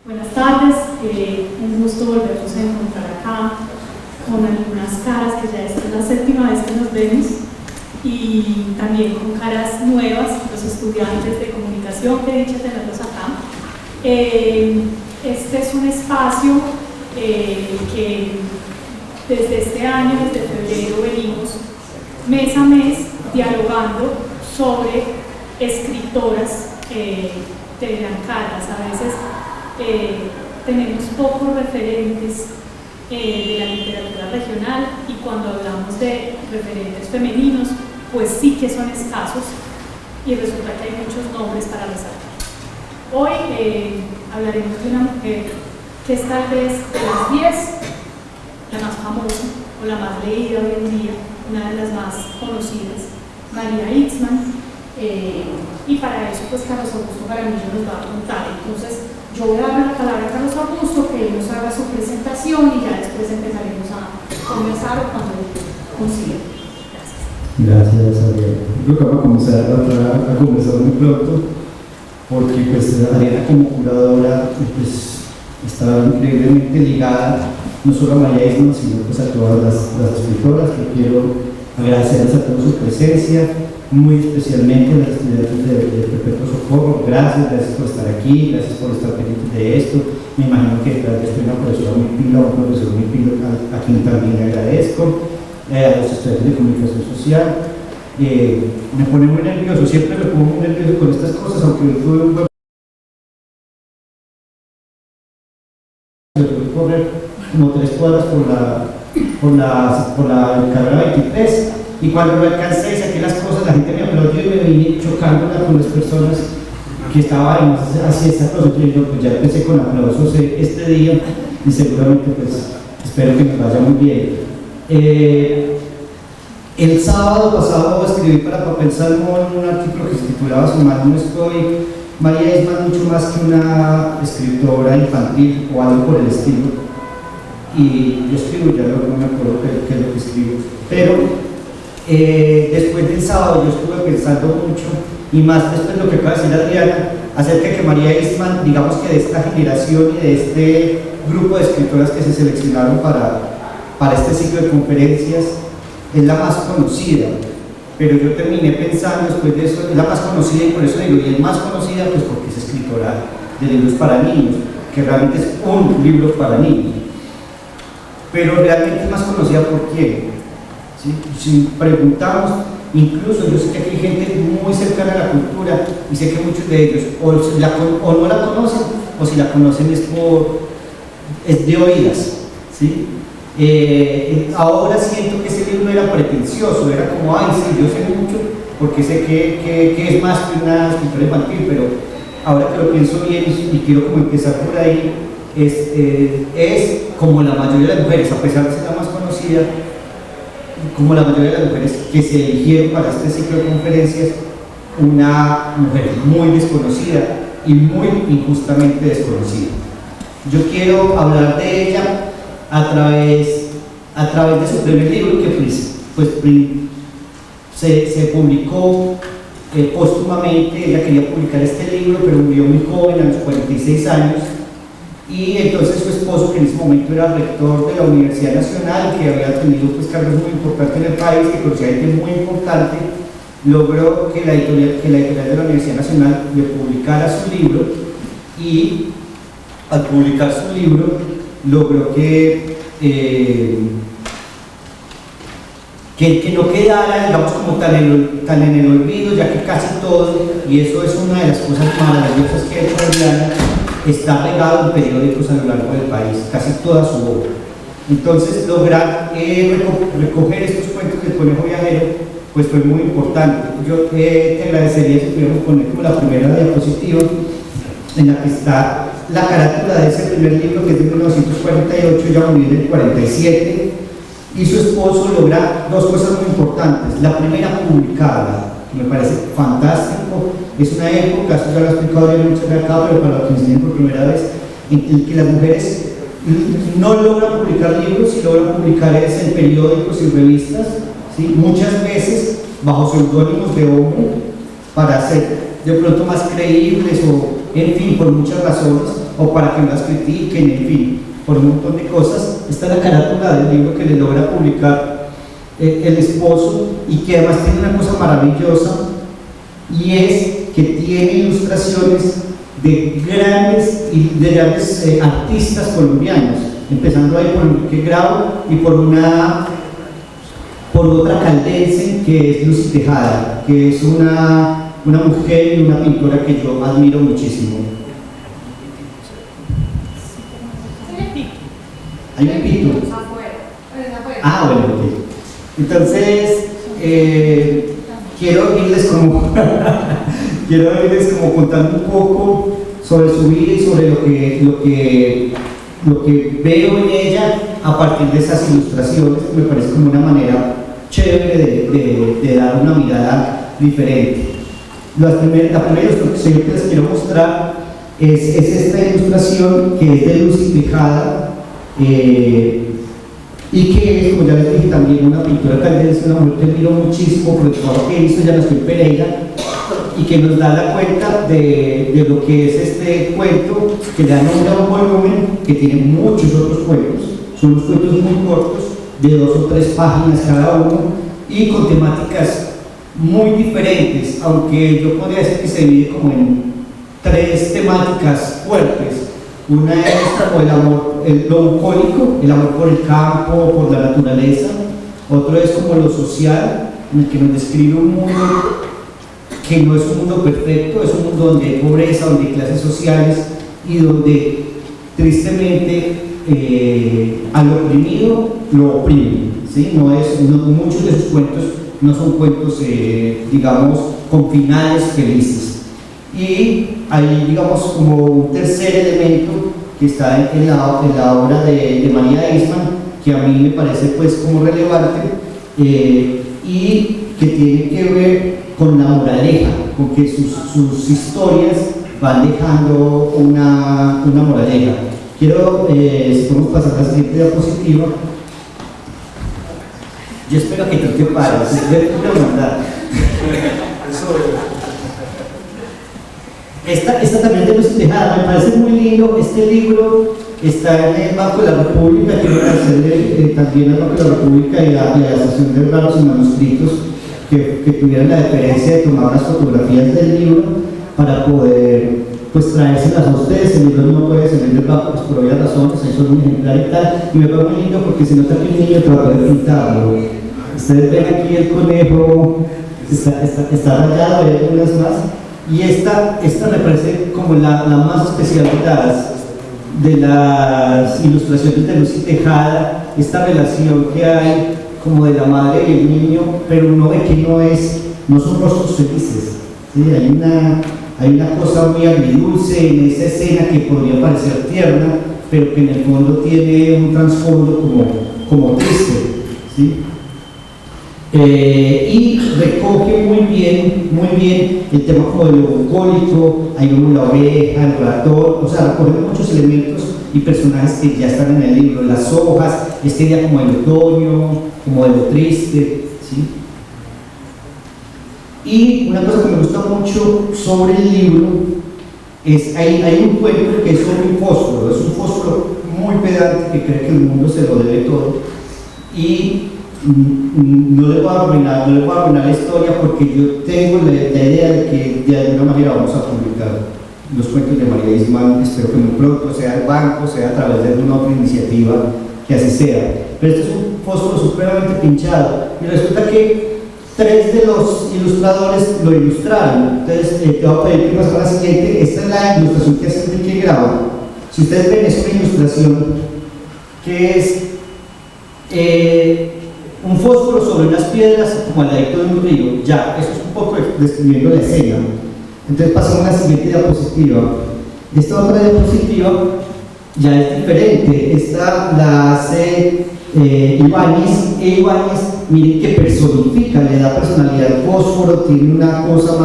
Buenas tardes, un gusto volvernos a encontrar acá con algunas caras que ya esta es la séptima vez que nos vemos y también con caras nuevas, los estudiantes de comunicación, que dicha tenerlos acá. Este es un espacio que desde este año, desde febrero, venimos mes a mes dialogando sobre escritoras de gran caras. A veces tenemos pocos referentes de la literatura regional y cuando hablamos de referentes femeninos, pues sí que son escasos y resulta que hay muchos nombres para resaltar. Hoy hablaremos de una mujer que es tal vez de las 10 la más famosa o la más leída hoy en día, una de las más conocidas, María Itzman, y para eso pues Carlos Augusto Jaramillo nos va a contar. Entonces yo voy a dar la palabra a Carlos Augusto, que él nos haga su presentación y ya después empezaremos a conversar cuando consiga. Gracias. Gracias, Ariana. Creo que vamos a comenzar a conversar muy pronto, porque pues Ariana como curadora pues está increíblemente ligada no solo a María Itzman, sino pues a todas las escritoras, que quiero agradecerles a todos su presencia, muy especialmente a las estudiantes de Perpetuo Socorro. Gracias por estar aquí, gracias por estar pendientes de esto. Me imagino que detrás de esto hay una profesora muy pila, un profesor muy pila, a quien también le agradezco, a los estudiantes de comunicación social. Me pone muy nervioso, siempre me pongo muy nervioso con estas cosas, aunque hoy tuve un correr como 3 cuadras por la carrera 23, y cuando lo alcancé y saqué las cosas, la gente me aplaudió y me vine chocándola con las personas que estaban así esta cosa. Entonces yo pues ya empecé con aplausos este día y seguramente pues espero que me vaya muy bien. El sábado pasado escribí para Papel Salmón un artículo que se titulaba "Si mal no estoy, María Itzman mucho más que una escritora infantil" o algo por el estilo. Y yo escribo, ya no me acuerdo qué es lo que escribo, pero después del sábado yo estuve pensando mucho, y más después de lo que acaba de decir Adriana, acerca de que María Itzman, digamos que de esta generación y de este grupo de escritoras que se seleccionaron para este ciclo de conferencias, es la más conocida. Pero yo terminé pensando después de eso, es la más conocida, y por eso digo, y es más conocida pues porque es escritora de libros para niños, que realmente es un libro para niños. Pero realmente es más conocida por quién. ¿Sí? Si preguntamos, incluso yo sé que aquí hay gente muy cercana a la cultura y sé que muchos de ellos o no la conocen, o si la conocen es de oídas, ¿sí? Ahora siento que ese libro no era pretencioso, era como, ay, sí, yo sé mucho porque sé que es más que una escritora infantil, pero ahora que lo pienso bien y quiero como empezar por ahí, es como la mayoría de las mujeres, a pesar de ser la más conocida, como la mayoría de las mujeres que se eligieron para este ciclo de conferencias, una mujer muy desconocida y muy injustamente desconocida. Yo quiero hablar de ella a través de su primer libro, que se publicó póstumamente. Ella quería publicar este libro, pero murió muy joven, a los 46 años. Y entonces su esposo, que en ese momento era rector de la Universidad Nacional, que había tenido pues cargos muy importantes en el país, que conocía gente muy importante, logró que la editorial de la Universidad Nacional le publicara su libro, y al publicar su libro logró que no quedara, digamos, como tan en el olvido, ya que casi todo, y eso es una de las cosas maravillosas que ha hecho Adriana, está regado en periódicos a lo largo del país, casi toda su obra. Entonces lograr recoger estos cuentos del Conejo Viajero pues fue muy importante. Yo te agradecería si pudiéramos poner como la primera diapositiva, en la que está la carátula de ese primer libro, que es de 1948, ya murió en el 47, y su esposo logra 2 cosas muy importantes. La primera, publicada, que me parece fantástico. Es una época, eso ya lo he explicado yo mucho acá, pero para los que enseñan por primera vez, en que las mujeres no logran publicar libros, y logran publicar en periódicos y revistas, ¿sí? Muchas veces bajo seudónimos de homo, para ser de pronto más creíbles o, en fin, por muchas razones, o para que no las critiquen, en fin, por un montón de cosas. Está la carátula del libro que le logra publicar el esposo y que además tiene una cosa maravillosa, y es que tiene ilustraciones de grandes artistas colombianos, empezando ahí por Enrique Grau y por otra caldense que es Lucy Tejada, que es una mujer y una pintora que yo admiro muchísimo. Hay un pito. Ah, bueno, ok. Entonces, quiero irles como contando un poco sobre su vida y sobre lo que veo en ella a partir de esas ilustraciones, que me parece como una manera chévere de dar una mirada diferente. La primera ilustración que les quiero mostrar es esta ilustración que es de Lucy Tejada, y que es, como ya les dije, también una pintora caldense, una mujer que admiro muchísimo por el trabajo que hizo. Ya nació en Pereira, y que nos da la cuenta de lo que es este cuento, que le da nombre a un volumen que tiene muchos otros cuentos. Son unos cuentos muy cortos, de 2 o 3 páginas cada uno, y con temáticas muy diferentes, aunque yo podría decir que se divide como en 3 temáticas fuertes. Una es como el amor, lo bucólico, el amor por el campo, por la naturaleza. Otro es como lo social, en el que nos describe un mundo que no es un mundo perfecto, es un mundo donde hay pobreza, donde hay clases sociales y donde tristemente al oprimido lo oprimen, ¿sí? Muchos de sus cuentos no son cuentos, digamos, con finales felices. Y hay, digamos, como un tercer elemento que está en la obra de María Eastman, que a mí me parece pues como relevante, y que tiene que ver con la moraleja, con que sus historias van dejando una moraleja. Quiero, si podemos pasar a la siguiente diapositiva. Yo espero que tú te pares, es de pura maldad. Esta también de Lucy Tejada, me parece muy lindo. Este libro está en el Banco de la República, quiero agradecerle también al Banco de la República y a la Asociación de Raros y Manuscritos que tuvieron la deferencia de tomar las fotografías del libro para poder pues traérselas a ustedes. El libro no puede salir del banco pues, por obvias razones, ahí son un ejemplar y tal, y me parece muy lindo porque se nota que un niño trata de pintarlo. Ustedes ven aquí el conejo, está rayado, hay algunas más. Y esta me parece como la más especial de las ilustraciones de Lucy Tejada, esta relación que hay como de la madre y el niño, pero uno ve que no son rostros felices, ¿sí? Hay una cosa muy agridulce en esa escena que podría parecer tierna, pero que en el fondo tiene un trasfondo como triste, ¿sí? Y recoge muy bien el tema como de lo bucólico. Hay como la oveja, el ratón, o sea, recoge muchos elementos y personajes que ya están en el libro, las hojas, este día como el otoño, como de lo triste, ¿sí? Y una cosa que me gusta mucho sobre el libro es, hay un cuento que es sobre un fósforo, es un fósforo muy pedante que cree que el mundo se lo debe todo, y no le voy a arruinar la historia porque yo tengo la idea de que de alguna manera vamos a publicar los cuentos de María Eastman, espero que muy pronto, sea el banco, sea a través de alguna otra iniciativa, que así sea. Pero este es un fósforo supremamente pinchado y resulta que 3 de los ilustradores lo ilustraron. Entonces te voy a pedir que pasemos a la siguiente. Esta es la ilustración que hace Enrique Grau. Si ustedes ven, es una ilustración que es un fósforo sobre unas piedras como al ladito de un río. Ya, eso es un poco describiendo la escena. Entonces pasamos a la siguiente diapositiva. Esta otra diapositiva ya es diferente. Esta la hace Ibáñez. Ibáñez, miren que personifica, le da personalidad al fósforo, tiene una cosa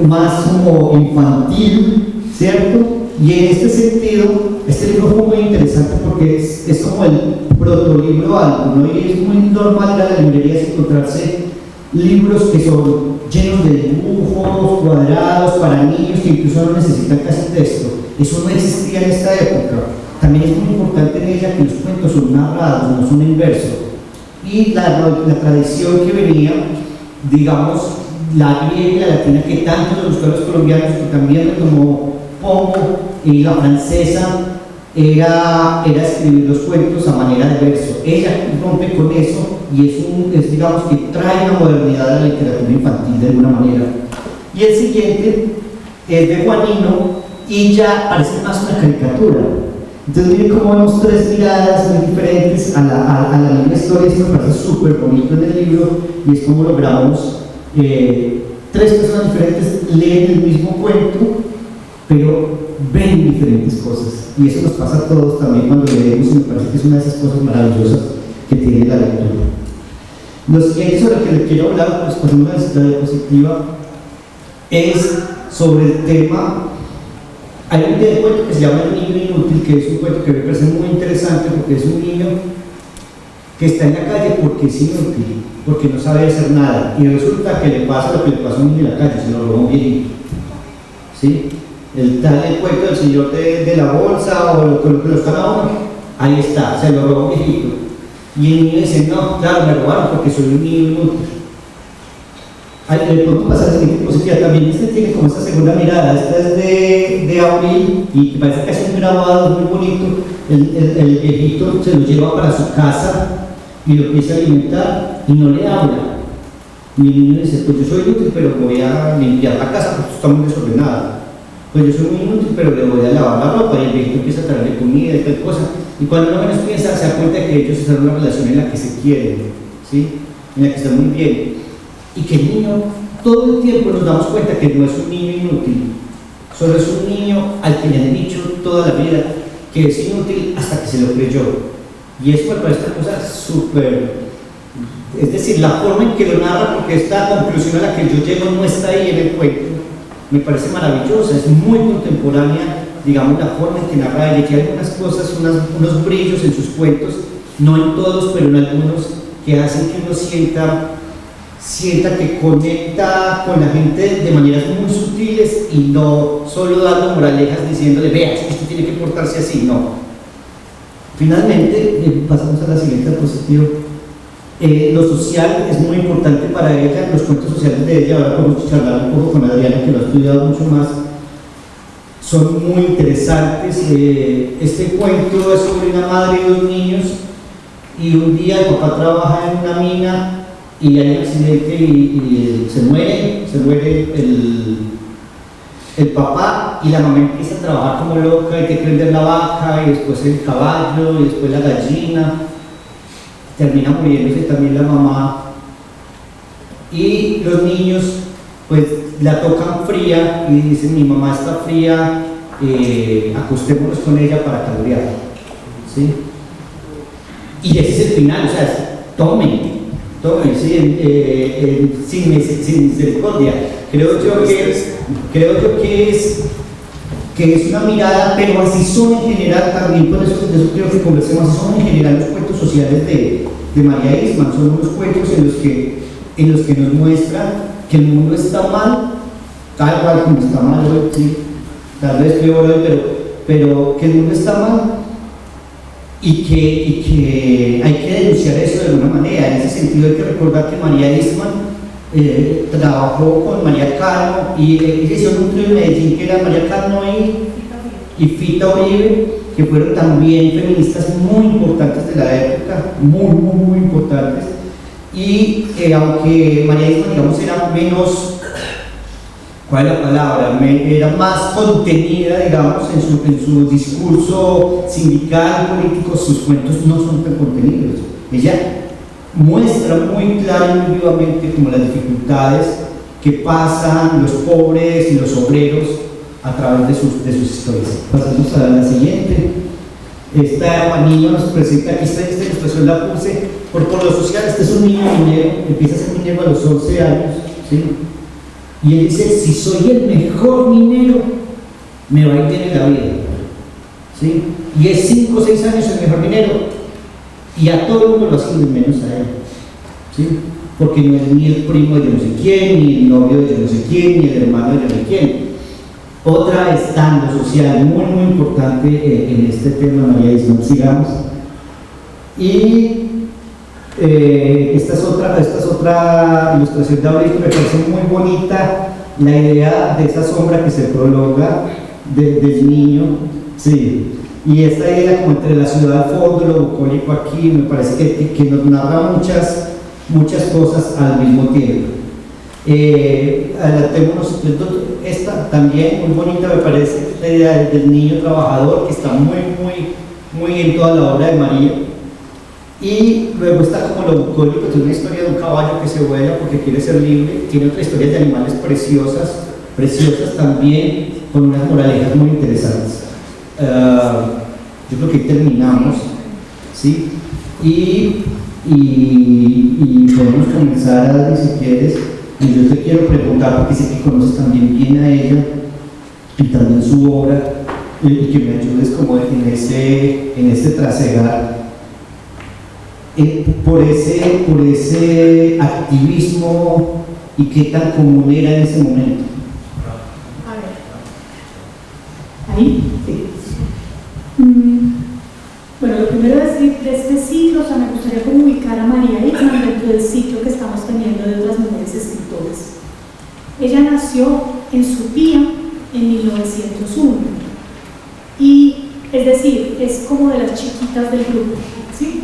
más como infantil, ¿cierto? Y en este sentido, este libro fue muy interesante porque es como el protolibro algo, ¿no? Y es muy normal ir a las librerías encontrarse libros que son llenos de dibujos, cuadrados, para niños que incluso no necesitan casi texto. Eso no existía en esta época. También es muy importante en ella que los cuentos son narrados, no son en verso. Y la tradición que venía, digamos, la griega y la latina, que tanto nos gustó a los colombianos, que también retomó Pombo, y la francesa, era escribir los cuentos a manera de verso. Ella rompe con eso y es digamos que trae una modernidad a la literatura infantil de alguna manera. Y el siguiente es de Juanino y ya parece más una caricatura. Entonces miren cómo vemos tres miradas muy diferentes a la misma historia. Eso me parece súper bonito en el libro y es como logramos tres personas diferentes leen el mismo cuento pero ven diferentes cosas, y eso nos pasa a todos también cuando leemos, y me parece que es una de esas cosas maravillosas que tiene la lectura. Lo siguiente sobre lo que les quiero hablar, pues por una diapositiva, es sobre el tema. Hay un cuento que se llama El niño inútil, que es un cuento que me parece muy interesante porque es un niño que está en la calle porque es inútil, porque no sabe hacer nada, y resulta que le pasa lo que le pasa a un niño en la calle, se lo roba un viejito, ¿sí? El cuento del señor de la bolsa o lo que lo está a uno, ahí está, se lo robó un viejito. Y el niño dice, no, claro, me robaron porque soy un niño inútil. Le podemos pasar a la siguiente diapositiva. También este tiene como esta segunda mirada. Esta es de Abril y parece que es un grabado muy bonito. El viejito se lo lleva para su casa y lo empieza a alimentar y no le habla. Y el niño dice, pues yo soy inútil, pero voy a limpiar la casa porque está muy desordenada. Pues yo soy muy inútil, pero le voy a lavar la ropa, y el viejito empieza a traerle comida y tal cosa. Y cuando uno menos piensa, se da cuenta que ellos están en una relación en la que se quieren, ¿sí? En la que están muy bien. Y que el niño, todo el tiempo nos damos cuenta que no es un niño inútil, solo es un niño al que le han dicho toda la vida que es inútil hasta que se lo creyó. Y eso me parece una cosa súper. Es decir, la forma en que lo narra, porque esta conclusión a la que yo llego no está ahí en el cuento, me parece maravillosa, es muy contemporánea, digamos, la forma en que narra ella, que hay algunas cosas, unos brillos en sus cuentos, no en todos, pero en algunos, que hacen que uno sienta que conecta con la gente de maneras muy sutiles y no solo dando moralejas diciéndole, vea, usted tiene que portarse así, no. Finalmente, pasamos a la siguiente diapositiva. Lo social es muy importante para ella, los cuentos sociales de ella, ahora podemos charlar un poco con Adriana, que lo ha estudiado mucho más, son muy interesantes. Este cuento es sobre una madre y dos niños, y un día el papá trabaja en una mina y hay un accidente y se muere el papá, y la mamá empieza a trabajar como loca, hay que prender la vaca, y después el caballo, y después la gallina. Termina muriéndose también la mamá, y los niños pues la tocan fría y dicen, mi mamá está fría, acostémonos con ella para caldear, ¿sí? Y ese es el final, o sea, tomen, ¿sí? Sin misericordia. Creo yo que es una mirada, pero así son en general también, por eso quiero que conversemos, así son en general los cuentos sociales de María Eastman. Son unos cuentos en los que nos muestra que el mundo está mal, tal cual como está mal hoy, ¿sí? Tal vez peor hoy, pero que el mundo está mal y que hay que denunciar eso de alguna manera. En ese sentido hay que recordar que María Eastman trabajó con María Cano y hicieron un trío en Medellín que era María Cano y Fita Uribe, que fueron también feministas muy importantes de la época, muy importantes. Y aunque María Eastman, digamos, era menos, ¿cuál es la palabra? Era más contenida, digamos, en su discurso sindical, político, sus cuentos no son tan contenidos. Ella muestra muy claro y muy vivamente como las dificultades que pasan los pobres y los obreros a través de sus historias. Pasamos a la siguiente. Esta Juanillo nos presenta, aquí esta ilustración la puse por lo social. Este es un niño minero, empieza a ser minero a los 11 años, ¿sí? Y él dice, si soy el mejor minero, me va a ir bien en la vida, ¿sí? Y es 5 o 6 años el mejor minero, y a todo el mundo lo hacen menos a él, ¿sí? porque no es ni el primo de yo no sé quién, ni el novio de yo no sé quién, ni el hermano de yo no sé quién. Otra estando social muy, muy importante en este tema, María Isman, sigamos. Y esta es otra ilustración de Aurelio, me parece muy bonita la idea de esa sombra que se prolonga del niño, sí. Y esta idea como entre la ciudad al fondo, lo bucólico aquí, me parece que nos narra muchas cosas al mismo tiempo. Adaptémonos, esta también muy bonita me parece, la idea del niño trabajador que está muy en toda la obra de María. Y luego está como lo bucólico, es una historia de un caballo que se vuela porque quiere ser libre. Tiene otra historia de animales preciosas también, con unas moralejas muy interesantes. Yo creo que ahí terminamos, ¿sí? Y podemos comenzar, Adri, si quieres. Y yo te quiero preguntar, porque sé que conoces también bien a ella y también su obra, y que me ayudes como en ese trasegar. Por ese activismo y qué tan común era en ese momento. A ver, ahí, sí. Bueno, lo primero de este ciclo, o sea, me gustaría como ubicar a María Isman dentro del ciclo que estamos teniendo de otras mujeres escritoras. Ella nació en Supía en 1901 y, es decir, es como de las chiquitas del grupo, ¿sí?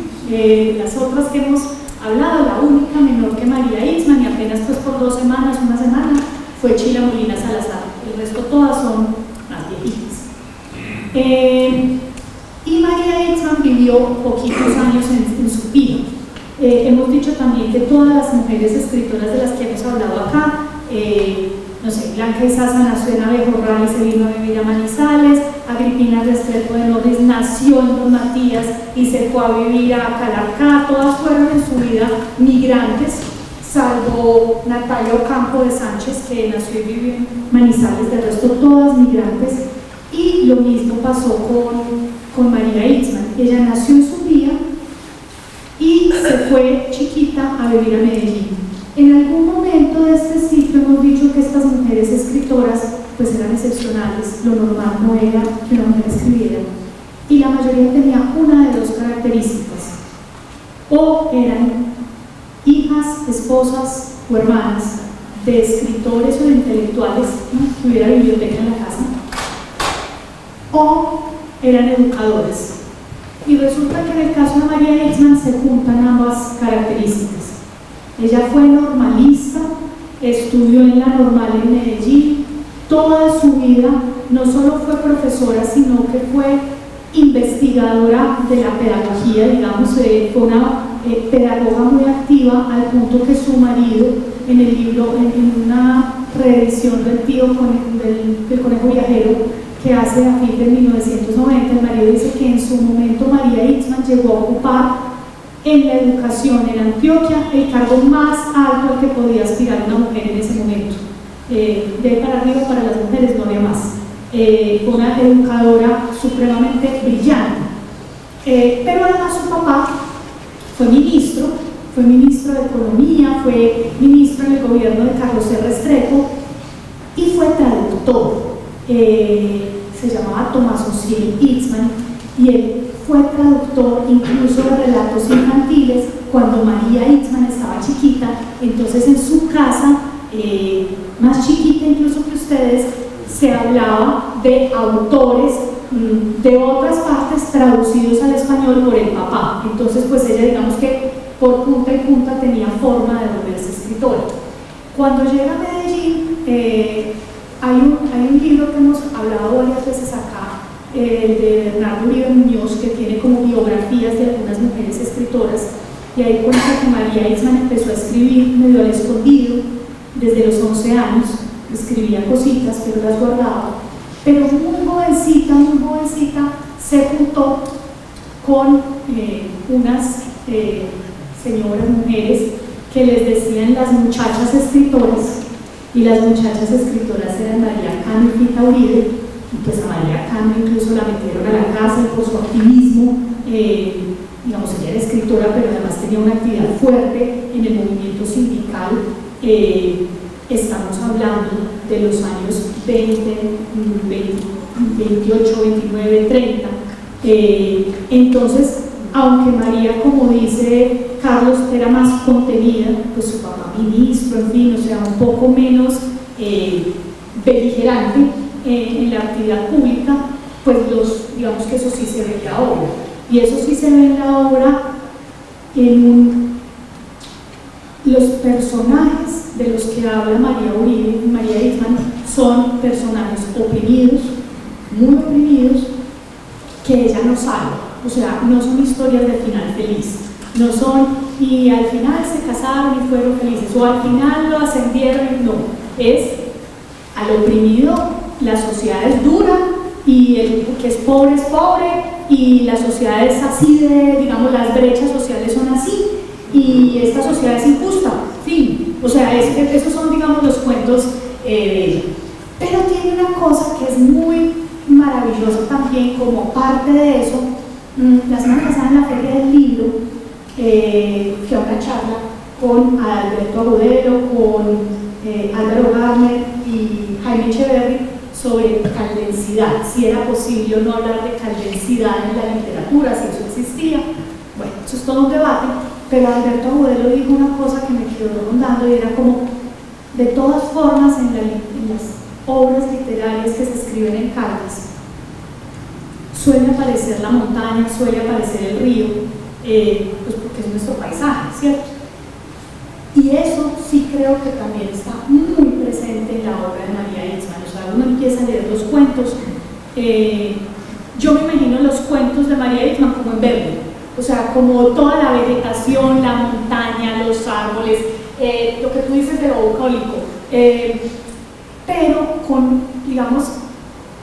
Las otras que hemos hablado, la única menor que María Isman, y apenas pues por una semana, fue Chila Molina Salazar. El resto todas son más viejitas. Y María Isman vivió poquitos años en Supía. Hemos dicho también que todas las mujeres escritoras de las que hemos hablado acá, no sé, Blanca Izaza nació en Abejorral y se vino a vivir a Manizales. Agripina Restrepo de Norris nació en Don Matías y se fue a vivir a Calarcá. Todas fueron en su vida migrantes, salvo Natalia Ocampo de Sánchez, que nació y vivió en Manizales, de resto todas migrantes. Y lo mismo pasó con María Isman. Ella nació en Supía y se fue chiquita a vivir a Medellín. En algún momento de este ciclo hemos dicho que estas mujeres escritoras pues eran excepcionales, lo normal no era que una mujer escribiera, y la mayoría tenía una de dos características: o eran hijas, esposas o hermanas de escritores o de intelectuales, ¿no?, que hubiera biblioteca en la casa, o eran educadores. Y resulta que en el caso de María Isman se juntan ambas características. Ella fue normalista, estudió en la Normal en Medellín, toda su vida no solo fue profesora, sino que fue investigadora de la pedagogía, digamos, fue una pedagoga muy activa, al punto que su marido, en el libro, en una reedición del del Conejo Viajero que hace a fin de 1990, el marido dice que en su momento María Isman llegó a ocupar en la educación en Antioquia el cargo más alto al que podía aspirar una mujer en ese momento. De ahí para arriba, para las mujeres no había más. Fue una educadora supremamente brillante. Pero además su papá fue ministro de Economía, fue ministro en el gobierno de Carlos C. Restrepo y fue traductor. Se llamaba Tomás Ociel Isman y él fue traductor incluso de relatos infantiles cuando María Isman estaba chiquita. Entonces en su casa, más chiquita incluso que ustedes, se hablaba de autores de otras partes traducidos al español por el papá. Entonces pues ella, digamos que por punta y punta tenía forma de volverse escritora. Cuando llega a Medellín, hay un libro que hemos hablado varias veces acá, de Bernardo Uribe Muñoz, que tiene como biografías de algunas mujeres escritoras, y ahí cuenta que María Isman empezó a escribir medio al escondido desde los 11 años, escribía cositas pero las guardaba, pero muy jovencita se juntó con unas señoras, mujeres, que les decían las muchachas escritoras, y las muchachas escritoras eran María Cano y Rita Uribe. Y pues a María Cano incluso la metieron a la cárcel por su activismo digamos, ella era escritora, pero además tenía una actividad fuerte en el movimiento sindical. Estamos hablando de los años 20, 28, 29, 30. Entonces, aunque María, como dice Carlos, era más contenida, pues su papá ministro, en fin, o sea, un poco menos beligerante en la actividad pública, pues digamos que eso sí se ve en la obra. Y eso sí se ve en la obra los personajes de los que habla María Uribe y María Isman son personajes oprimidos, muy oprimidos, que ella no salva. O sea, no son historias de final feliz, no son, y al final se casaron y fueron felices, o al final lo ascendieron, no, es al oprimido, la sociedad es dura, y el que es pobre, y la sociedad es así digamos, las brechas sociales son así, y esta sociedad es injusta, fin. O sea, esos son, digamos, los cuentos de ella. Pero tiene una cosa que es muy maravillosa también, como parte de eso. La semana pasada en la Feria del Libro fui a una charla con Alberto Agudelo, con Álvaro Garner y Jaime Echeverri sobre caldensidad, si era posible o no hablar de caldensidad en la literatura, si eso existía. Bueno, eso es todo un debate, pero Alberto Agudelo dijo una cosa que me quedó rondando y era como, de todas formas, en las obras literarias que se escriben en Caldas, suele aparecer la montaña, suele aparecer el río, pues porque es nuestro paisaje, ¿cierto? Y eso sí creo que también está muy presente en la obra de María Isman. O sea, uno empieza a leer los cuentos. Yo me imagino los cuentos de María Isman como en verde, o sea, como toda la vegetación, la montaña, los árboles, lo que tú dices de lo bucólico, pero con, digamos,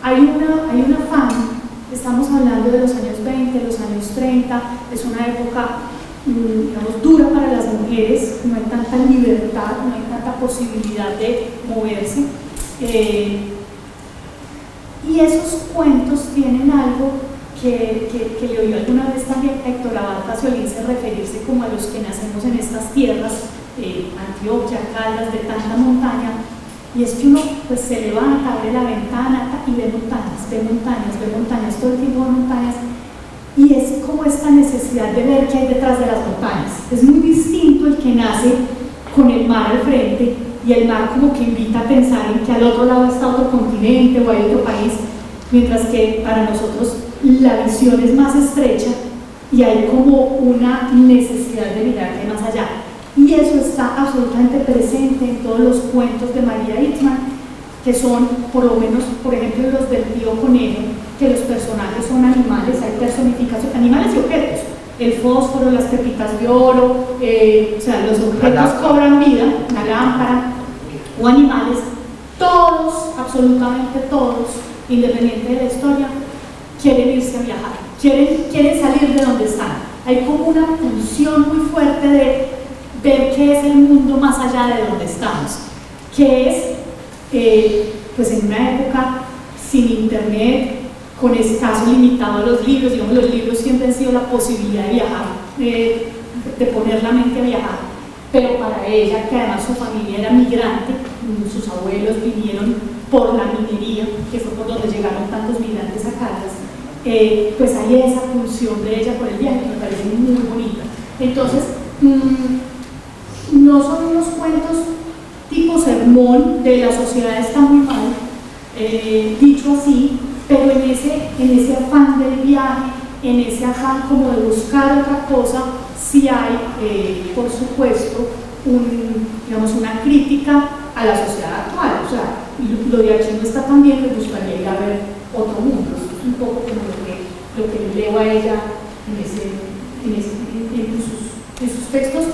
hay un afán. Estamos hablando de los años 20, los años 30, es una época, digamos, dura para las mujeres, no hay tanta libertad, no hay tanta posibilidad de moverse. Y esos cuentos tienen algo que le oí alguna vez también a Héctor Abad Faciolince referirse como a los que nacemos en estas tierras, Antioquia, Caldas, de tanta montaña, y es que uno pues se levanta, abre la ventana y ve montañas, todo el tiempo ve montañas, y es como esta necesidad de ver qué hay detrás de las montañas. Es muy distinto el que nace con el mar al frente, y el mar como que invita a pensar en que al otro lado está otro continente o hay otro país, mientras que para nosotros la visión es más estrecha y hay como una necesidad de mirar que más allá. Y eso está absolutamente presente en todos los cuentos de María Isman, que son, por lo menos, por ejemplo, los del tío Conejo, que los personajes son animales, hay personificación, animales y objetos. El fósforo, las pepitas de oro, o sea, los objetos cobran vida, una lámpara, o animales, todos, absolutamente todos, independiente de la historia, quieren irse a viajar, quieren salir de donde están. Hay como una pulsión muy fuerte de ver qué es el mundo más allá de donde estamos, que es, pues en una época sin internet, con escaso limitado a los libros. Digamos, los libros siempre han sido la posibilidad de viajar, de poner la mente a viajar, pero para ella, que además su familia era migrante, sus abuelos vinieron por la minería, que fue por donde llegaron tantos migrantes a Caldas, pues hay esa pulsión de ella por el viaje que me parece muy bonita. Entonces, no son unos cuentos tipo sermón de la sociedad está muy mal, dicho así, pero en ese afán del viaje, en ese afán como de buscar otra cosa, sí hay, por supuesto, digamos, una crítica a la sociedad actual. O sea, lo de aquí no está tan bien, me gustaría ir a ver otro mundo. Es un poco como lo que leo a ella en sus textos,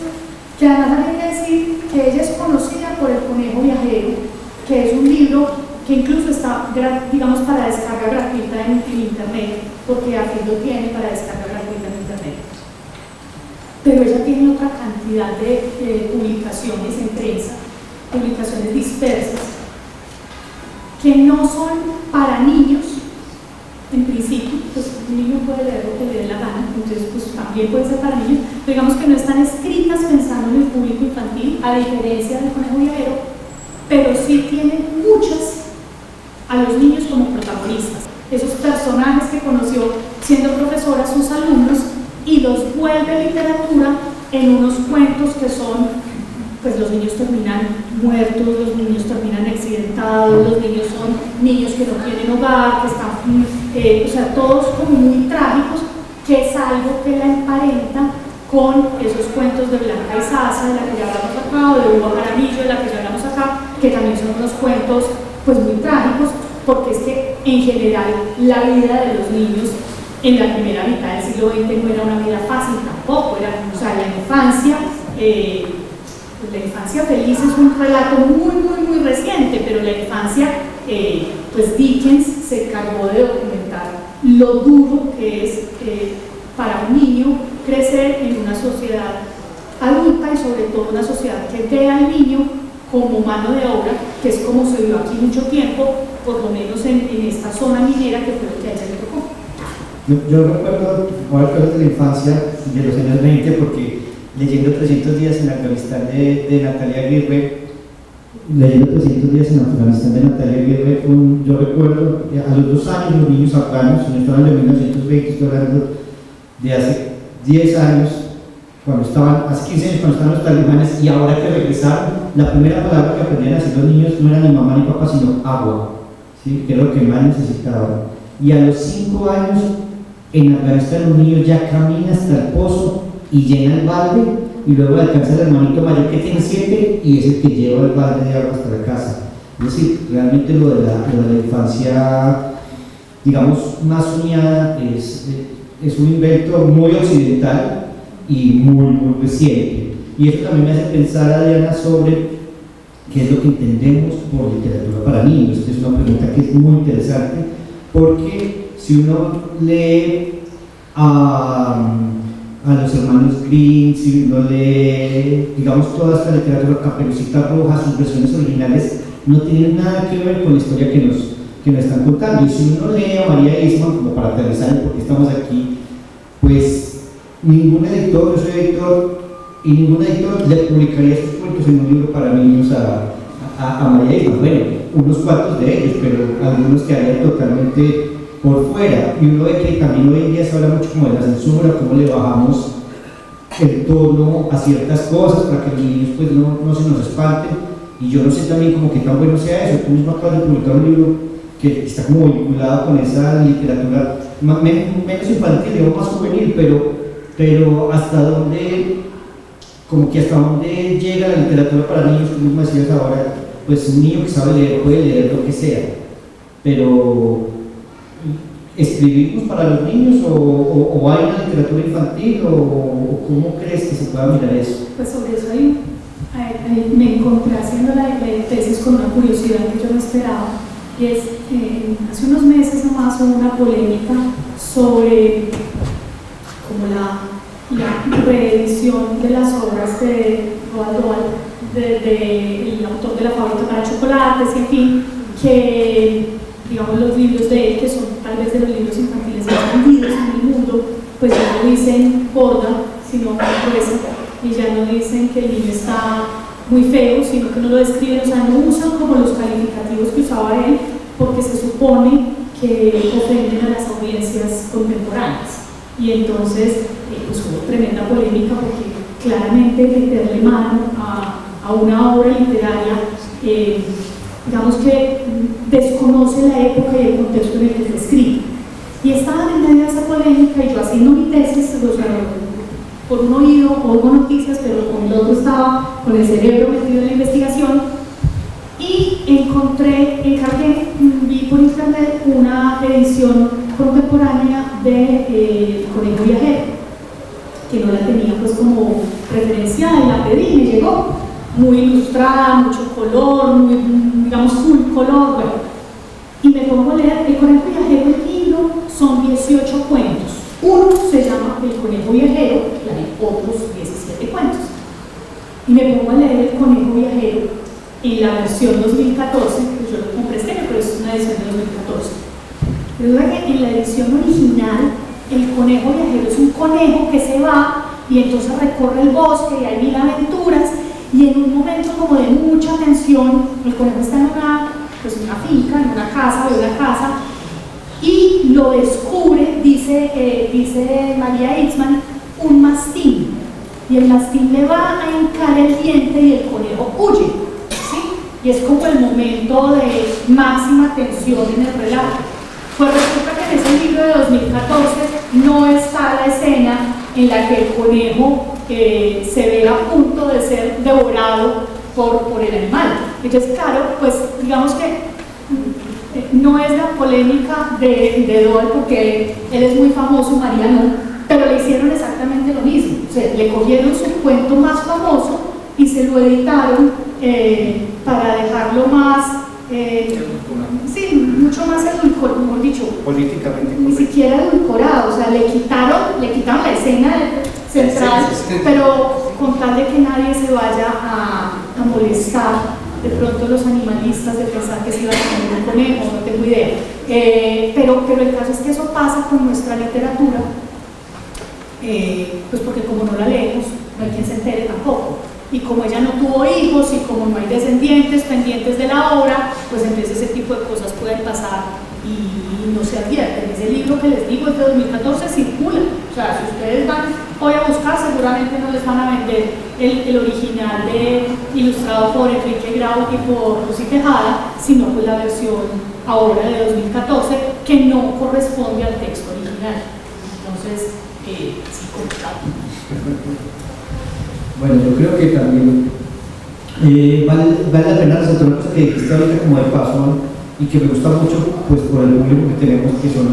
que además hay que decir que ella es conocida por El Conejo Viajero, que es un libro que incluso está, digamos, para descarga gratuita en internet, porque aquí lo tiene para descarga gratuita en internet. Pero ella tiene otra cantidad de publicaciones en prensa, publicaciones dispersas, que no son para niños, en principio, pues un niño puede leer lo que le dé la gana, entonces pues también puede ser para niños, pero digamos que no están escritas pensando en el público infantil, a diferencia del Conejo Viajero, pero sí tienen muchas a los niños como protagonistas. Esos personajes que conoció siendo profesora a sus alumnos y los vuelve literatura en unos cuentos que son, pues los niños terminan muertos, los niños terminan accidentados, los niños son niños que no tienen hogar, que están, o sea, todos como muy trágicos, que es algo que la emparenta con esos cuentos de Blanca y Sasa, de la que ya hablamos acá, o de Hugo Jaramillo, de la que ya hablamos acá, que también son unos cuentos pues muy trágicos, porque es que en general la vida de los niños en la primera mitad del siglo XX no era una vida fácil tampoco, era, o sea, la infancia feliz es un relato muy reciente, pero la infancia, pues Dickens se encargó de documentar lo duro que es para un niño crecer en una sociedad adulta y sobre todo una sociedad que ve al niño como mano de obra, que es como se vio aquí mucho tiempo, por lo menos en esta zona minera, que fue lo que a ella le tocó. Yo recuerdo cosas de la infancia de los años 20 porque leyendo 300 días en Afganistán de Natalia Aguirre, yo recuerdo a los 2 años los niños afganos, no estoy hablando de 1920, estoy hablando de hace 10 años, cuando estaban, hace 15 años cuando estaban los talibanes, y ahora que regresaron, la primera palabra que aprendían a decir los niños no era ni mamá ni papá, sino agua, ¿sí? Que era lo que más necesitaban. Y a los 5 años, en Afganistán, un niño ya camina hasta el pozo y llena el balde, y luego le alcanza el hermanito mayor que tiene 7 y es el que lleva el balde de agua hasta la casa. Es decir, realmente lo de la infancia, digamos, más soñada es un invento muy occidental y muy reciente. Y eso también me hace pensar, Adriana, sobre qué es lo que entendemos por literatura para niños. Esta es una pregunta que es muy interesante, porque si uno lee a los hermanos Grimm, si uno lee, digamos, toda esta literatura, Caperucita Roja, sus versiones originales no tienen nada que ver con la historia que nos están contando. Y si uno lee a María Eastman, como para aterrizar en por qué estamos aquí, pues ningún editor, yo soy editor, y ningún editor le publicaría sus cuentos en un libro para niños a María Eastman. Bueno, unos cuantos de ellos, pero algunos quedarían totalmente por fuera. Y uno ve que también hoy en día se habla mucho como de la censura, cómo le bajamos el tono a ciertas cosas para que los niños pues no se nos espanten. Y yo no sé también como que tan bueno sea eso. Tú mismo acabas de publicar un libro que está como vinculado con esa literatura menos infantil, digamos más juvenil, pero hasta dónde, como que hasta dónde llega la literatura para niños, como me decías ahora, pues un niño que sabe leer puede leer lo que sea, pero ¿escribimos para los niños o hay una literatura infantil o cómo crees que se pueda mirar eso? Pues sobre eso me encontré haciendo la tesis con una curiosidad que yo no esperaba, y es hace unos meses nomás hubo una polémica sobre como la reedición de las obras de Roald Dahl, el autor de La fábrica para chocolates, y en fin, que digamos los libros de él, que son tal vez de los libros infantiles más vendidos en el mundo, pues ya no dicen gorda, sino gruesa, y ya no dicen que el niño está muy feo, sino que no lo describen, o sea, no usan como los calificativos que usaba él, porque se supone que ofenden a las audiencias contemporáneas. Y entonces pues hubo tremenda polémica, porque claramente meterle mano a una obra literaria, digamos que desconoce la época y el contexto en el que se escribe. Y estaban en medio de esa polémica, y yo haciendo mi tesis, o sea, por un oído oigo noticias, pero con el otro estaba con el cerebro metido en la investigación, y vi por internet una edición contemporánea de Conejo Viajero, que no la tenía pues como referenciada, y la pedí y me llegó, muy ilustrada, mucho color, muy, digamos, full color, bueno, y me pongo a leer El Conejo Viajero. El libro son 18 cuentos. Uno se llama El Conejo Viajero y hay otros 17 cuentos. Y me pongo a leer El Conejo Viajero en la versión 2014, pues yo lo compré pero es una edición de 2014. Pero es que en la edición original el conejo viajero es un conejo que se va y entonces recorre el bosque y hay mil aventuras, y en un momento como de mucha tensión, el conejo está en una finca, en una casa, ve una casa, y lo descubre, dice María Itzman, un mastín, y el mastín le va a hincar el diente y el conejo huye, ¿sí? Y es como el momento de máxima tensión en el relato. Pues resulta que en ese libro de 2014 no está la escena en la que el conejo se ve a punto de ser devorado por el animal. Entonces, claro, pues digamos que no es la polémica de Doyle, porque él es muy famoso, María no, pero le hicieron exactamente lo mismo. O sea, le cogieron su cuento más famoso y se lo editaron para dejarlo más, sí, mucho más edulcorado, mejor dicho, políticamente ni siquiera edulcorado. O sea, le quitaron la escena central, pero con tal de que nadie se vaya a molestar de pronto los animalistas de pensar que se iba a comer un conejo, no tengo idea. Pero el caso es que eso pasa con nuestra literatura, pues porque como no la leemos, no hay quien se entere tampoco. Y como ella no tuvo hijos y como no hay descendientes pendientes de la obra, pues entonces ese tipo de cosas pueden pasar y no se advierten. Ese libro que les digo es de 2014, circula. O sea, si ustedes van hoy a buscar, seguramente no les van a vender el original ilustrado por Enrique Grau y por Rosy Tejada, sino pues la versión ahora de 2014 que no corresponde al texto original. Entonces, sí, complicado. Bueno, yo creo que también vale la pena resaltar una cosa que dijiste ahorita como de paso, ¿no? Y que me gusta mucho pues por el público que tenemos, que son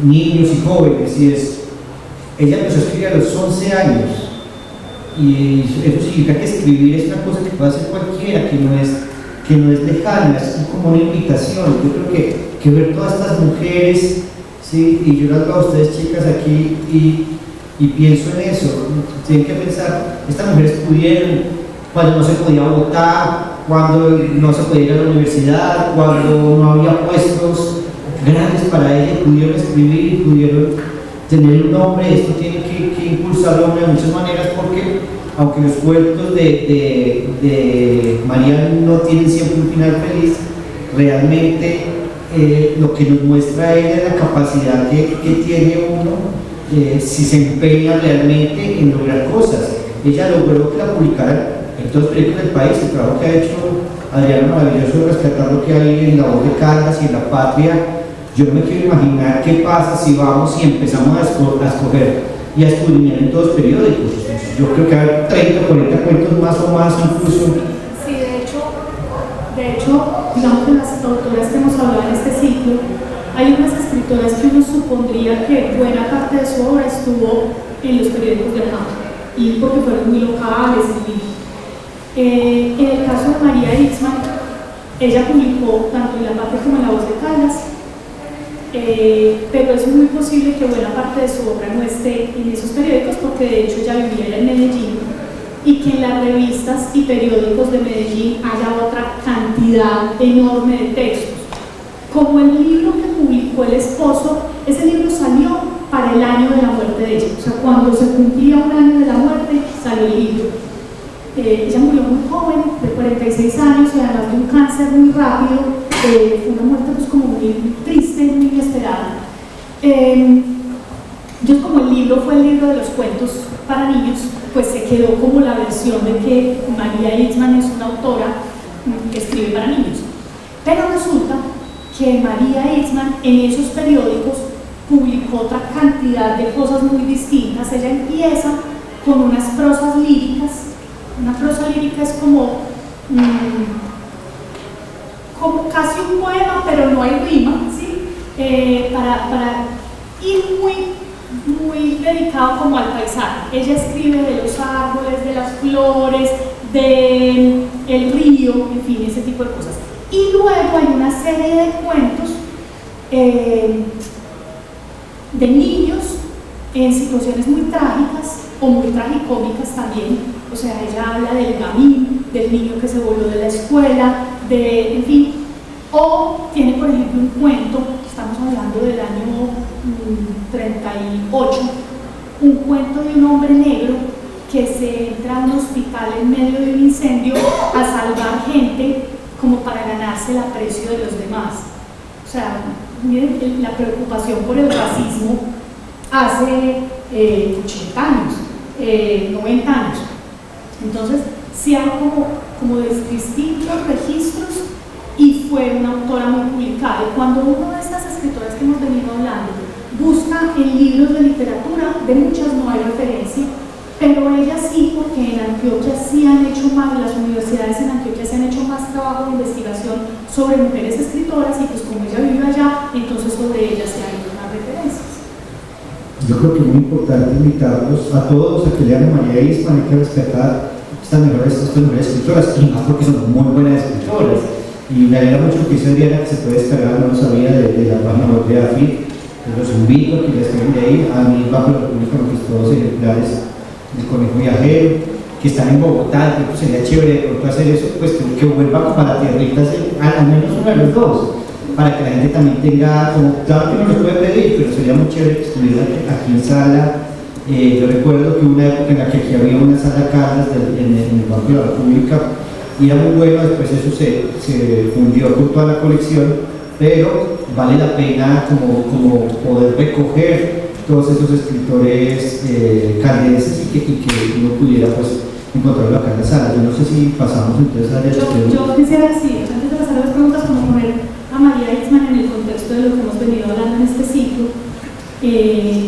niños y jóvenes, y ella empezó a escribir a los 11 años, y eso significa que escribir es una cosa que puede hacer cualquiera, que no es lejana, es como una invitación. Yo creo que ver todas estas mujeres, ¿sí? Y yo las veo a ustedes chicas aquí y pienso en eso. Tienen que pensar, estas mujeres pudieron cuando no se podía votar, cuando no se podía ir a la universidad, cuando no había puestos grandes para ellas, pudieron escribir, pudieron tener un nombre. Esto tiene que impulsarlo de muchas maneras, porque aunque los cuentos de María no tienen siempre un final feliz, realmente lo que nos muestra ella es la capacidad que tiene uno si se empeña realmente en lograr cosas. Ella logró que la publicaran en todos los periódicos del país. El trabajo que ha hecho Adriana maravilloso de rescatar lo que hay en La Voz de Caldas y en La Patria. Yo no me quiero imaginar qué pasa si vamos y empezamos a escoger y a escudriñar en todos los periódicos. Yo creo que hay 30 o 40 cuentos más o más incluso. Sí, de hecho, digamos que las autoras que hemos hablado en este ciclo, hay unas escritoras que uno supondría que buena parte de su obra estuvo en los periódicos de acá, y porque fueron muy locales, en fin. En el caso de María Itzman, ella publicó tanto en La Patria como en La Voz de Caldas, pero es muy posible que buena parte de su obra no esté en esos periódicos, porque de hecho ella vivía en Medellín, y que en las revistas y periódicos de Medellín haya otra cantidad enorme de textos. Como el libro que publicó el esposo, ese libro salió para el año de la muerte de ella. O sea, cuando se cumplía un año de la muerte, salió el libro. Ella murió muy joven, de 46 años, y además de un cáncer muy rápido. Fue una muerte pues como muy triste, muy inesperada. Entonces, como el libro fue el libro de los cuentos para niños, pues se quedó como la versión de que María Itzman es una autora que escribe para niños. Pero resulta que María Itzman en esos periódicos publicó otra cantidad de cosas muy distintas. Ella empieza con unas prosas líricas. Una prosa lírica es como casi un poema, pero no hay rima, ¿sí? Para ir muy dedicado como al paisaje. Ella escribe de los árboles, de las flores, del río, en fin, ese tipo de cosas. Y luego hay una serie de cuentos de niños en situaciones muy trágicas o muy tragicómicas también. O sea, ella habla del gamín, del niño que se volvió de la escuela, en fin. O tiene, por ejemplo, un cuento, estamos hablando del año 38, un cuento de un hombre negro que se entra a un hospital en medio de un incendio a salvar gente como para ganarse el aprecio de los demás. O sea, miren la preocupación por el racismo hace 80 años, 90 años. Entonces, sí hay como distintos registros y fue una autora muy publicada. Y cuando una de estas escritoras que hemos venido hablando busca en libros de literatura, de muchas no hay referencia, pero ella sí, porque en Antioquia sí han hecho más, las universidades en Antioquia se han hecho más trabajo de investigación sobre mujeres escritoras y pues como ella vive allá, entonces sobre ella se han hecho más referencias. Yo creo que es muy importante invitarlos a todos a que lean a María Eastman. Hay que respetar estas mejores escritoras, y más porque son muy buenas escritoras. Y me alegra mucho que esa Diana que se puede descargar, no lo sabía, de la página web de AFID. Los invito a que les escriban de ahí. A mí bajo la pública los todos ejemplares del Conejo Viajero, que están en Bogotá, que pues sería chévere de pronto hacer eso, pues que vuelvan para tierritas, al menos uno de los dos, para que la gente también tenga, como, claro que no los puede pedir, pero sería muy chévere que estuviera aquí en sala. Yo recuerdo que una época en la que aquí había una sala Carlas en el Banco de la República, y era muy bueno, después eso se fundió con toda la colección, pero vale la pena como poder recoger todos esos escritores caldenses y que uno pudiera pues encontrarlo acá en la sala. Yo no sé si pasamos entonces a la yo quisiera decir, antes de pasar a las preguntas, como poner a María Eastman en el contexto de lo que hemos venido hablando en este ciclo,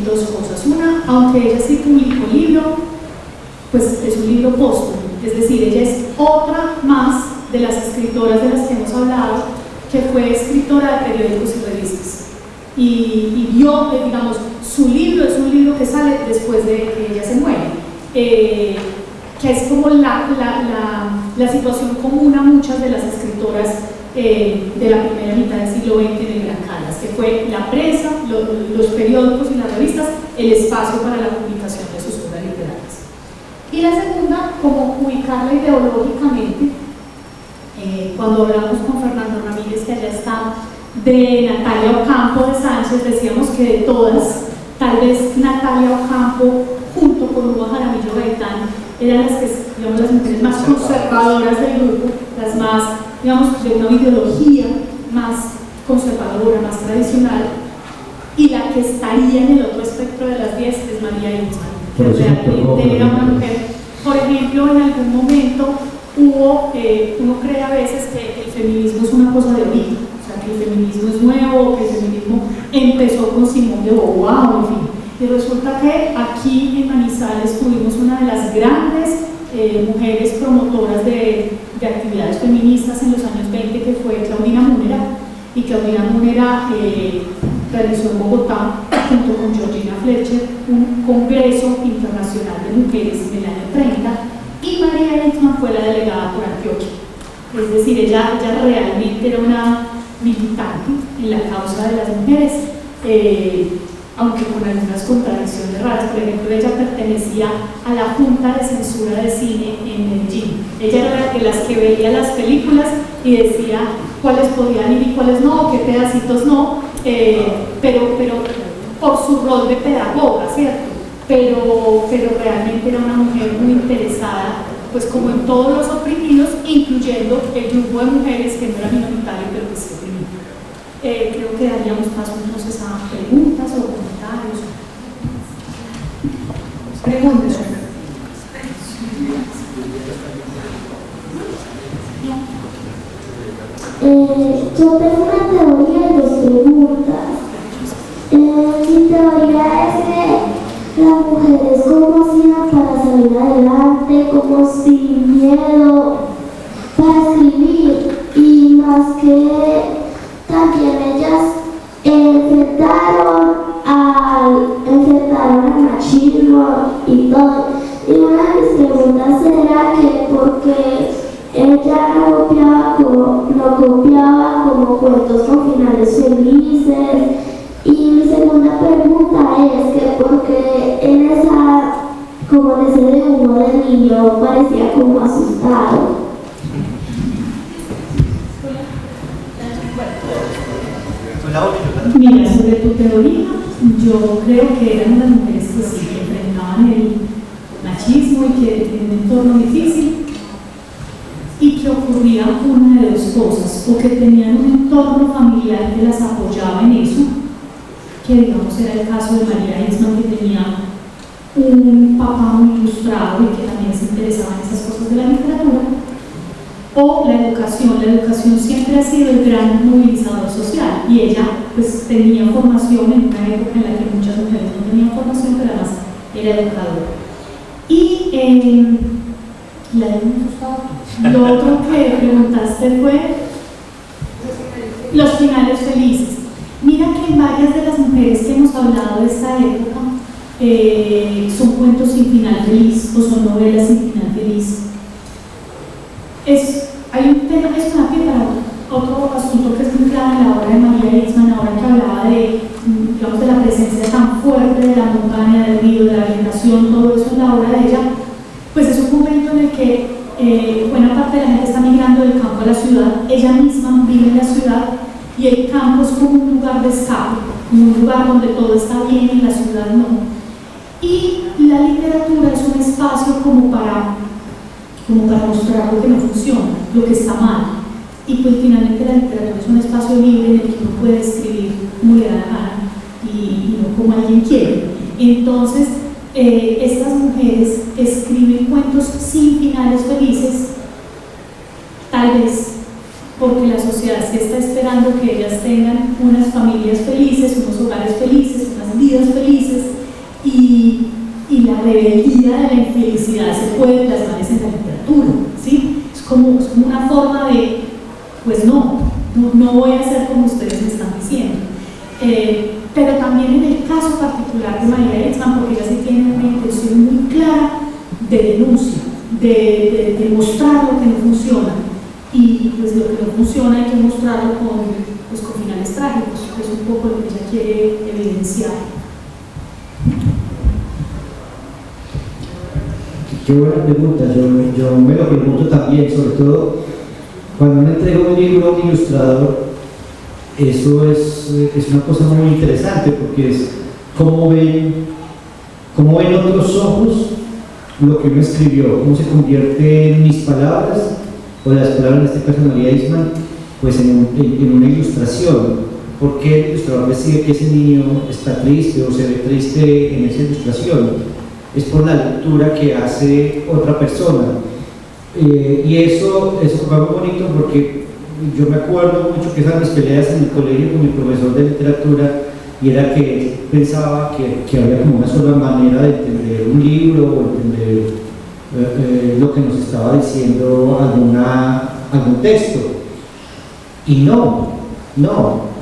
dos cosas. Una, aunque ella sí publicó libro, pues es un libro póstumo, es decir, ella es otra más de las escritoras de las que hemos hablado, que fue escritora de periódicos y revistas. Y vio, digamos, su libro es un libro que sale después de que ella se muere, que es como la situación común a muchas de las escritoras de la primera mitad del siglo XX en el Gran Caldas, que fue la prensa, los periódicos y las revistas, el espacio para la publicación de sus obras literarias. Y la segunda, como ubicarla ideológicamente, cuando hablamos con Fernando Ramírez, que allá está, de Natalia Ocampo de Sánchez, decíamos que de todas, tal vez Natalia Ocampo, junto con Hugo Jaramillo Gaitán, eran las que, digamos, las mujeres más conservadoras del grupo, las más, digamos, de una ideología más conservadora, más tradicional, y la que estaría en el otro espectro de las 10 es María Eastman, que realmente era una mujer. Por ejemplo, en algún momento hubo, uno cree a veces que el feminismo es una cosa de ahorita, o sea, que el feminismo es nuevo, que el feminismo empezó con Simón de Beauvoir, en fin. Y resulta que aquí en Manizales tuvimos una de las grandes mujeres promotoras de actividades feministas en los años 20, que fue Claudina Múnera, y Claudina Múnera realizó en Bogotá, junto con Georgina Fletcher, un congreso internacional de mujeres en el año 30, y María Eastman fue la delegada por Antioquia. Es decir, ella realmente era una militante en la causa de las mujeres, aunque con algunas contradicciones raras. Por ejemplo, ella pertenecía a la Junta de Censura de Cine en Medellín. Ella era de las que veía las películas y decía cuáles podían ir y cuáles no, qué pedacitos no, pero por su rol de pedagoga, ¿cierto? Pero realmente era una mujer muy interesada, pues como en todos los oprimidos, incluyendo el grupo de mujeres que no era minoritario, pero que sí oprimía. Creo que daríamos paso entonces a preguntas o comentarios. Preguntas. Yo tengo una teoría y dos preguntas. Mi teoría es que las mujeres cómo hacían para salir adelante, como sin miedo, para escribir, y más que también ellas enfrentaron al machismo y todo. Y una de mis preguntas era que porque ella no copiaba como cuentos con finales felices. Y mi segunda pregunta es que porque en ese dibujo de niño parecía como asustado. fue la otra, ¿verdad? Mira, sobre tu teoría, yo creo que eran las mujeres que sí, que enfrentaban el machismo y que tenían un entorno difícil y que ocurría una de dos cosas, o que tenían un entorno familiar que las apoyaba en eso, que digamos era el caso de María Isma, que tenía un papá muy ilustrado y que también se interesaba en esas cosas de la literatura, o la educación siempre ha sido el gran movilizador social y ella pues tenía formación en una época en la que muchas mujeres no tenían formación, pero además era educadora. Y lo otro que preguntaste fue los finales felices. Mira que varias de las mujeres que hemos hablado de esta época son cuentos sin final feliz o son novelas sin final feliz. Hay un tema que es una pie para otro asunto que es muy claro en la obra de María Isman, ahora que hablaba digamos, de la presencia tan fuerte de la montaña, del río, de la vegetación, todo eso en la obra de ella, pues es un momento en el que buena parte de la gente está migrando del campo a la ciudad, ella misma vive en la ciudad y el campo es como un lugar de escape, un lugar donde todo está bien y la ciudad no. Y la literatura es un espacio como para mostrar lo que no funciona, lo que está mal. Y pues finalmente la literatura es un espacio libre en el que uno puede escribir como le da la gana y no como alguien quiere. Entonces, estas mujeres escriben cuentos sin finales felices, tal vez porque la sociedad sí está esperando que ellas tengan unas familias felices, unos hogares felices, unas vidas felices, y la rebeldía de la infelicidad se puede plasmar en la literatura, ¿sí? Es como una forma de, pues no voy a hacer como ustedes me están diciendo. Pero también en el caso particular de María Isman, porque ella sí tiene una intención muy clara de denuncia, de mostrar lo que no funciona, y pues lo que no funciona hay que mostrarlo con finales trágicos, que es un poco lo que ella quiere evidenciar. Qué buena pregunta, yo me lo pregunto también, sobre todo cuando uno entrega un libro a un ilustrador, eso es una cosa muy interesante porque es cómo ven otros ojos lo que uno escribió, cómo se convierte en mis palabras, o las palabras en este caso de María Isman, pues en una ilustración. ¿Por qué el ilustrador decide que ese niño está triste o se ve triste en esa ilustración? Es por la lectura que hace otra persona. Y eso fue muy bonito porque yo me acuerdo mucho que esas mis peleas en el colegio con mi profesor de literatura, y era que él pensaba que había como una sola manera de entender un libro o entender lo que nos estaba diciendo algún texto. Y no,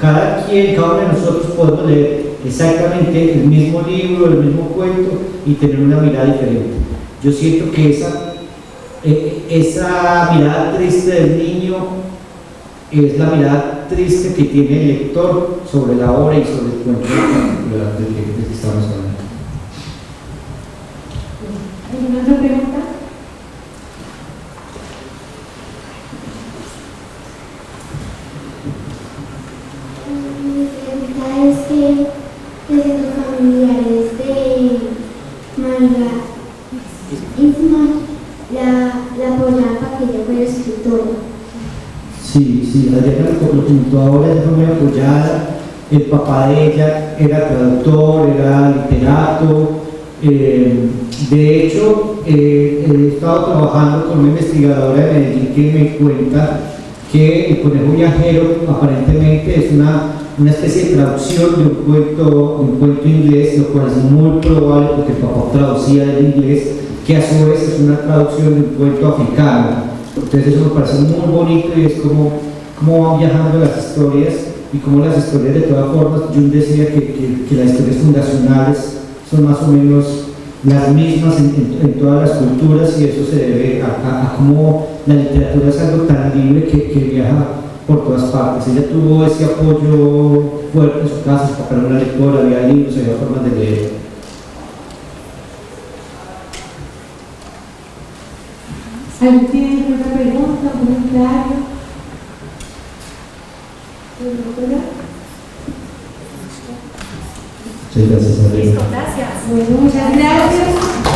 cada uno de nosotros podemos leer exactamente el mismo libro, el mismo cuento y tener una mirada diferente. Yo siento que esa mirada triste del niño es la mirada triste que tiene el lector sobre la obra y sobre el cuento particular del que estamos hablando. ¿Alguna otra pregunta? Mi pregunta es que los familiares de María Isman la apoyaban para que ella fuera escritora. Sí, Adriana lo comentó ahora, ella fue muy apoyada. El papá de ella era traductor, era literato. De hecho, he estado trabajando con una investigadora de Medellín que me cuenta que El conejo viajero aparentemente es una especie de traducción de un cuento inglés, lo cual es muy probable porque el papá traducía del inglés, que a su vez es una traducción de un cuento africano. Entonces eso me parece muy bonito y es como van viajando las historias y como las historias de todas formas. Jung decía que las historias fundacionales son más o menos las mismas en todas las culturas, y eso se debe a cómo la literatura es algo tan libre que viaja por todas partes. Ella tuvo ese apoyo fuerte en su casa, su papá era una lectora, había libros, había formas de leer. ¿Alguien tiene alguna pregunta, algún comentario? Muchas gracias, Adriana. Listo, gracias. Muchas gracias.